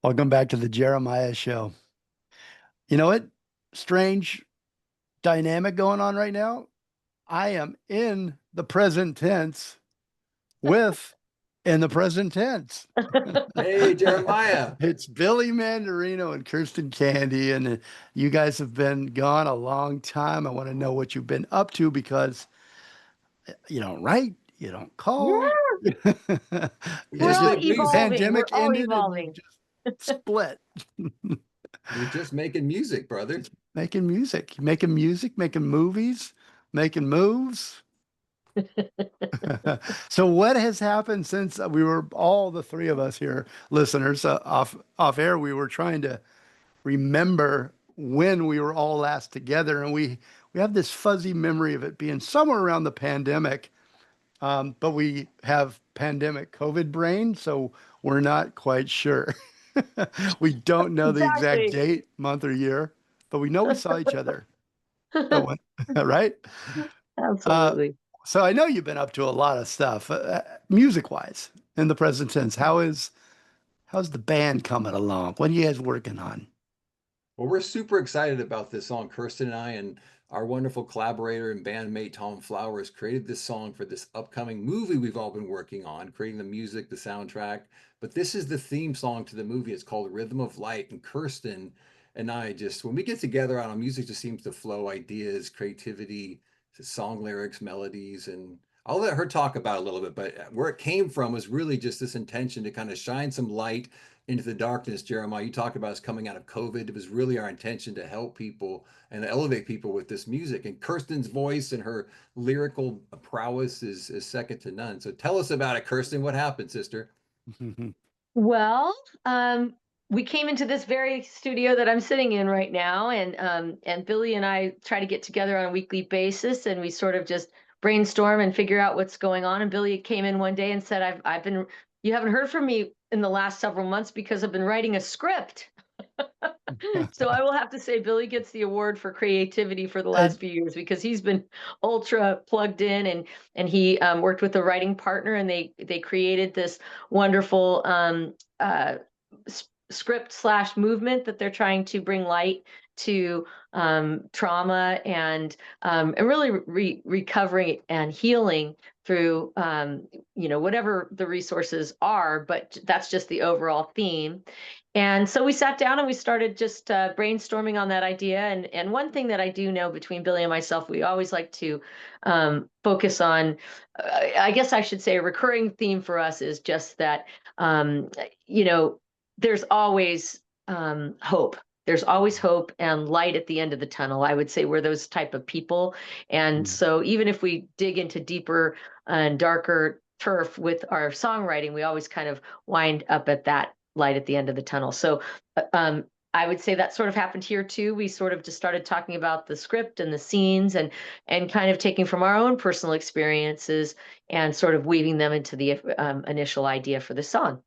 Welcome back to the Jeremiah Show. You know what? Strange dynamic going on right now. I am in the present tense with in the present tense. Hey, Jeremiah. It's Billy Mandarino and Kirsten Candy, and you guys have been gone a long time. I want to know what you've been up to because you don't write, you don't call. Yeah, We we're just Just all make music. evolving. We're pandemic all ended and you evolving. just split. We're just making music, brother. Just making music, making movies, making moves. So what has happened since we were all the three of us here, listeners, off air? We were trying to remember when we were all last together, and we have this fuzzy memory of it being somewhere around the pandemic. But we have pandemic COVID brain, so we're not quite sure. We don't know the exact Exactly. date, month, or year, but we know we saw each other. But when, right? Uh, Absolutely. so I know you've been up to a lot of stuff, music-wise, in the present tense. How's the band coming along? What are you guys working on? Well, we're super excited about this song. Kirsten and I and our wonderful collaborator and bandmate Tom Flowers created this song for this upcoming movie we've all been working on, creating the music, the soundtrack. But this is the theme song to the movie. It's called Rhythm of Light. And Kirsten and I just, when we get together on music, just seems to flow ideas, creativity, song lyrics, melodies. And I'll let her talk about it a little bit. But where it came from was really just this intention to kind of shine some light into the darkness. Jeremiah, you talked about us coming out of COVID. It was really our intention to help people and elevate people with this music. And Kirsten's voice and her lyrical prowess is second to none. So tell us about it, Kirsten. What happened, sister? Well, we came into this very studio that I'm sitting in right now, and Billy and I try to get together on a weekly basis, and we sort of just brainstorm and figure out what's going on. And Billy came in one day and said, "I've been you haven't heard from me in the last several months because I've been writing a script." So I will have to say Billy gets the award for creativity for the last And few years because he's been ultra plugged in, and he worked with a writing partner, and they created this wonderful script slash movement that they're trying to bring light to trauma and really recovering and healing through whatever the resources are, but that's just the overall theme. And so we sat down and we started just brainstorming on that idea. And one thing that I do know between Billy and myself, we always like to focus on, I guess I should say, a recurring theme for us is just that, um, you know, there's always hope. There's always hope and light at the end of the tunnel. I would say we're those type of people. And so even if we dig into deeper and darker turf with our songwriting, we always kind of wind up at that light at the end of the tunnel. So I would say that sort of happened here too. We sort of just started talking about the script and the scenes and kind of taking from our own personal experiences and sort of weaving them into the initial idea for the song.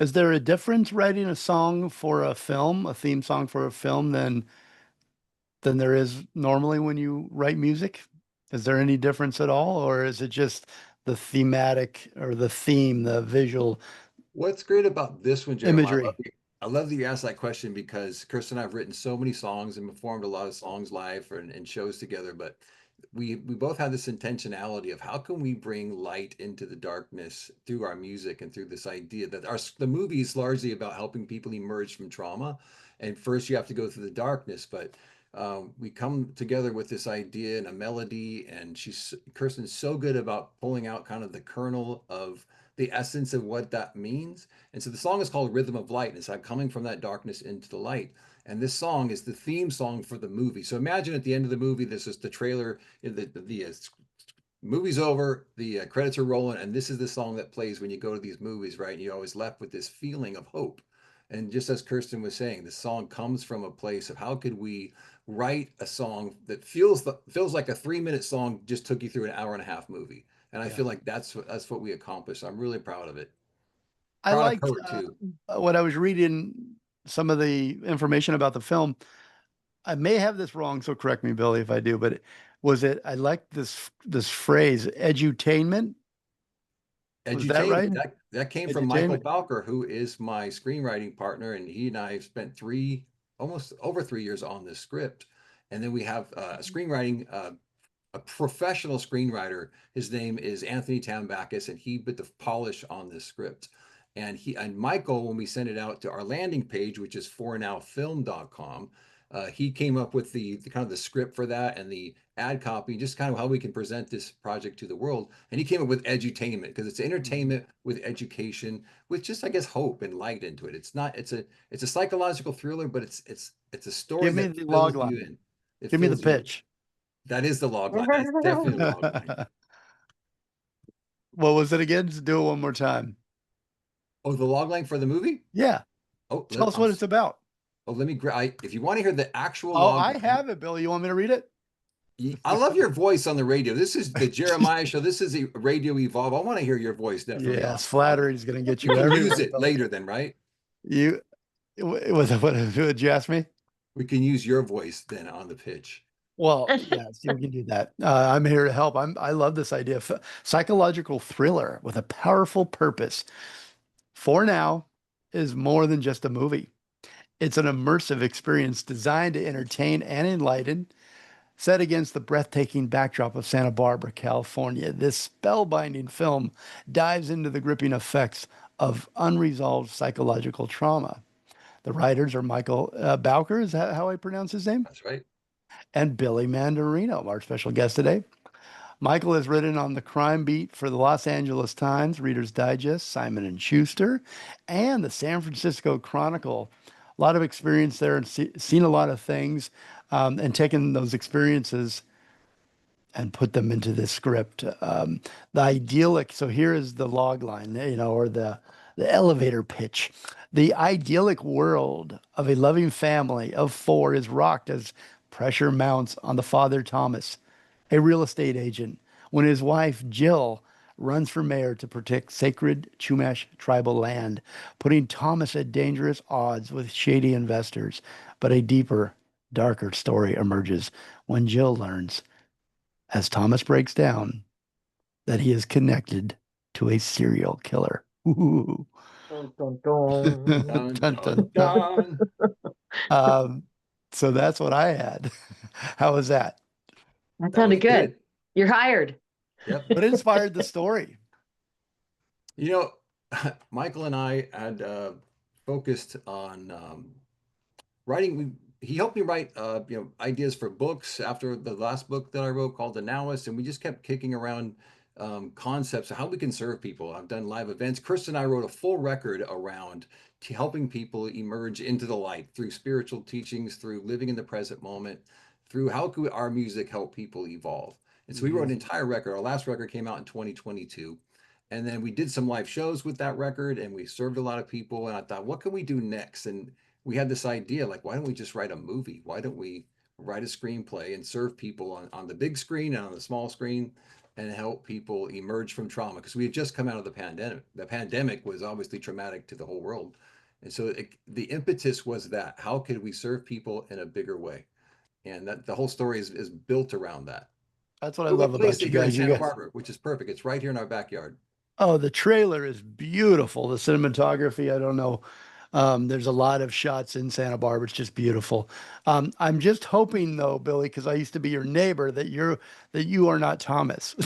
is there a difference writing a song for a film, a theme song for a film, than there is normally when you write music? Is there any difference at all, or is it just the thematic or the theme, the visual What's great about this one, Jeremiah? imagery? I love that you asked that question because Kirsten and I have written so many songs and performed a lot of songs live and shows together. But we both have this intentionality of how can we bring light into the darkness through our music and through this idea that the movie is largely about helping people emerge from trauma. And first you have to go through the darkness, but we come together with this idea and a melody, and Kirsten's so good about pulling out kind of the kernel of the essence of what that means. And so the song is called Rhythm of Light, and it's like coming from that darkness into the light. And this song is the theme song for the movie. So imagine at the end of the movie, this is the trailer, the movie's over, the credits are rolling, and this is the song that plays when you go to these movies, right? And you're always left with this feeling of hope. And just as Kirsten was saying, the song comes from a place of how could we write a song that feels like a 3 minute song just took you through an hour and a half movie. And I Yeah. feel like that's what we accomplished. I'm really proud of it. I Proud of liked Kurt too. when I was reading some of the information about the film. I may have this wrong, so correct me, Billy, if I do, but I liked this phrase, edutainment. Was that Edutainment. right? That came from Michael Edutainment. Bowker, who is my screenwriting partner, and he and I have spent almost over 3 years on this script. And then we have a professional screenwriter. His name is Anthony Tambakis, and he put the polish on this script. And Michael, when we sent it out to our landing page, which is fornowfilm.com, he came up with the kind of the script for that and the ad copy, just kind of how we can present this project to the world. And he came up with edutainment because it's entertainment with education, with just, I guess, hope and light into it. It's a psychological thriller, but it's a story Give me that the log fills you line. in. It Give me the fills you in. pitch. That is the log line. That's definitely the log line. What was it again? Just do it one more time. Oh, the log line for the movie? Yeah. Oh, Tell us what it's about. let me if you want to hear the actual Oh, log I line, have it, Billy. You want me to read it? I love your voice on the radio. This is the Jeremiah show. This is the Radio Evolve. I want to hear your voice definitely Yes, on flattery it. is going to get We you can everywhere, use it Billy. later then, right? You, what did you ask me? We can use your voice then on the pitch. Well, yes, you can do that. I'm here to help. I love this idea of psychological thriller with a powerful purpose. For Now is more than just a movie. It's an immersive experience designed to entertain and enlighten, set against the breathtaking backdrop of Santa Barbara, California. This spellbinding film dives into the gripping effects of unresolved psychological trauma. The writers are Michael Bowker, is that how I pronounce his name? That's right. And Billy Mandarino, our special guest today. Michael has written on the crime beat for the Los Angeles Times, Reader's Digest, Simon and Schuster, and the San Francisco Chronicle. A lot of experience there and seen a lot of things, and taken those experiences and put them into this script. The idyllic, so here is the log line, or the elevator pitch. The idyllic world of a loving family of four is rocked as pressure mounts on the father, Thomas, a real estate agent, when his wife, Jill, runs for mayor to protect sacred Chumash tribal land, putting Thomas at dangerous odds with shady investors. But a deeper, darker story emerges when Jill learns, as Thomas breaks down, that he is connected to a serial killer. Ooh. Dun, dun, dun. Dun, Dun, dun, dun, dun. dun. Um, so that's what I had. How was that? That That was sounded good. good. You're hired. Yep. What inspired the story? You know, Michael and I had focused on writing. He helped me write, ideas for books after the last book that I wrote called The Nowist, and we just kept kicking around concepts of how we can serve people. I've done live events. Kirsten and I wrote a full record around helping people emerge into the light through spiritual teachings, through living in the present moment, through how could our music help people evolve. And so we wrote an entire record. Our last record came out in 2022. And then we did some live shows with that record and we served a lot of people. And I thought, what can we do next? And we had this idea, like, why don't we just write a movie? Why don't we write a screenplay and serve people on the big screen and on the small screen and help people emerge from trauma? Because we had just come out of the pandemic. The pandemic was obviously traumatic to the whole world. And so the impetus was that, how could we serve people in a bigger way? And that the whole story is built around that. That's what I But we love placed about you it here in guys. You Santa guys, Barbara, which is perfect. It's right here in our backyard. oh, the trailer is beautiful. The cinematography, I don't know. There's a lot of shots in Santa Barbara. It's just beautiful. I'm just hoping though, Billy, because I used to be your neighbor, that you are not Thomas.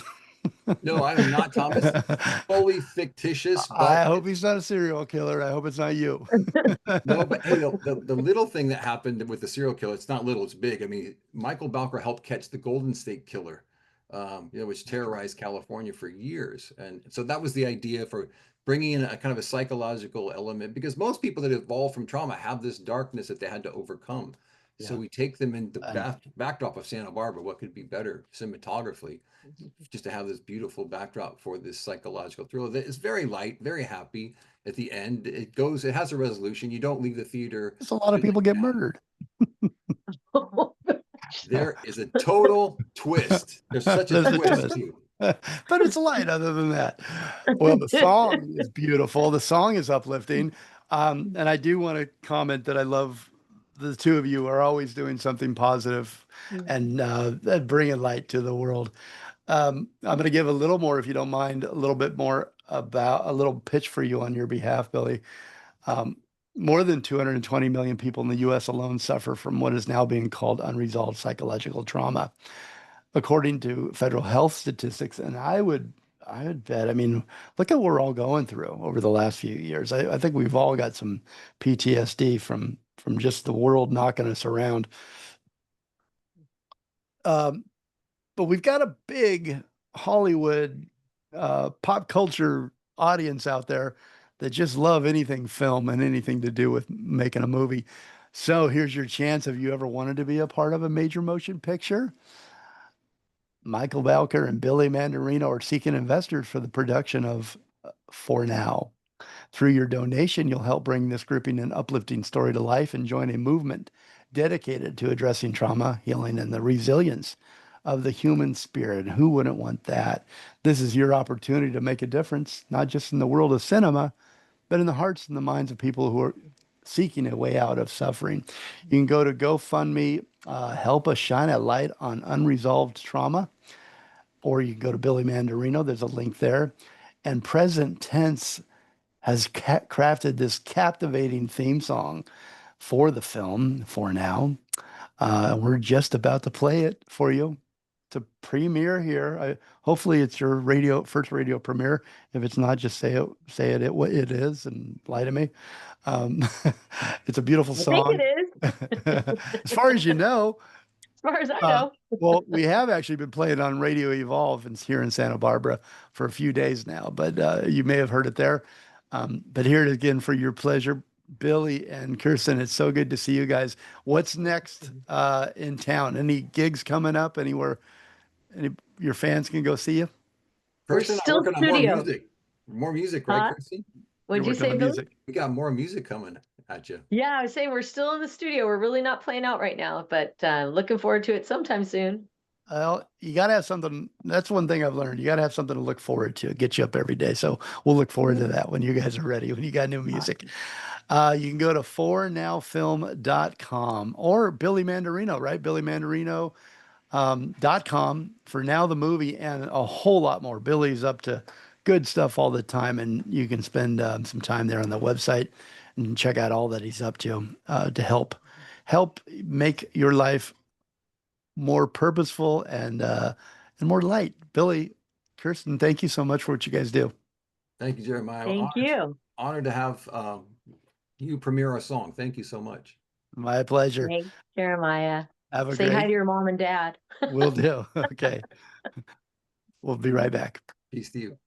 No, I am not Thomas. Fully fictitious, I but hope he's not a serial killer. I hope it's not you. no, but hey, the little thing that happened with the serial killer, it's not little, it's big. I mean, Michael Balker helped catch the Golden State Killer, which terrorized California for years. And so that was the idea for bringing in a kind of a psychological element, because most people that evolve from trauma have this darkness that they had to overcome. So Yeah. we take them in the And backdrop of Santa Barbara. What could be better cinematographically, just to have this beautiful backdrop for this psychological thriller that is very light, very happy. At the end, it has a resolution. You don't leave the theater there's a lot of feeling people get down. murdered. There is a total twist. There's such a There's a twist twist. too. But it's light other than that. Well, the song is beautiful. The song is uplifting. And I do want to comment that I love the two of you are always doing something positive and bringing light to the world. I'm going to give a little more, if you don't mind, a little bit more about a little pitch for you on your behalf, Billy. Um, More than 220 million people in the US alone suffer from what is now being called unresolved psychological trauma, according to federal health statistics. And I would bet, I mean, look at what we're all going through over the last few years. I think we've all got some PTSD from just the world knocking us around. Um, but we've got a big Hollywood pop culture audience out there that just love anything film and anything to do with making a movie. So here's your chance. Have you ever wanted to be a part of a major motion picture? Michael Balker and Billy Mandarino are seeking investors for the production of For Now. Through your donation, you'll help bring this gripping and uplifting story to life and join a movement dedicated to addressing trauma, healing, and the resilience of the human spirit. Who wouldn't want that? This is your opportunity to make a difference, not just in the world of cinema, but in the hearts and the minds of people who are seeking a way out of suffering. You can go to GoFundMe, help us shine a light on unresolved trauma, or you can go to Billy Mandarino. There's a link there. And Present Tense has crafted this captivating theme song for the film For Now. We're just about to play it for you to premiere here. Hopefully, it's your first radio premiere. If it's not, just it is, and lie to me. Um, it's a beautiful I think song. it is, As far as you know, as far as I uh, know. well, we have actually been playing on Radio Evolve here in Santa Barbara for a few days now, but you may have heard it there. But here it is again for your pleasure, Billy and Kirsten. It's so good to see you guys. What's next in town? Any gigs coming up? Anywhere your fans can go see you? We're Kirsten, I'm still working on studio. more music, right, Huh? Kirsten? You're What'd you working say, on Billy? music. We got more music coming at you. Yeah, I was saying we're still in the studio. We're really not playing out right now, but looking forward to it sometime soon. Well, you got to have something. That's one thing I've learned. You got to have something to look forward to. Get you up every day. So we'll look forward to that when you guys are ready, when you got new music. You can go to fornowfilm.com or Billy Mandarino, right? Billy Mandarino .com for Now the Movie and a whole lot more. Billy's up to good stuff all the time, and you can spend some time there on the website and check out all that he's up to help make your life more purposeful and more light. Billy, Kirsten, thank you so much for what you guys do. Thank you, Jeremiah. Thank you. Honored to have you premiere our song. Thank you so much. My pleasure. Thanks, Jeremiah. Have a Say hi great. to your mom and dad. Will do. Okay. We'll be right back. Peace to you.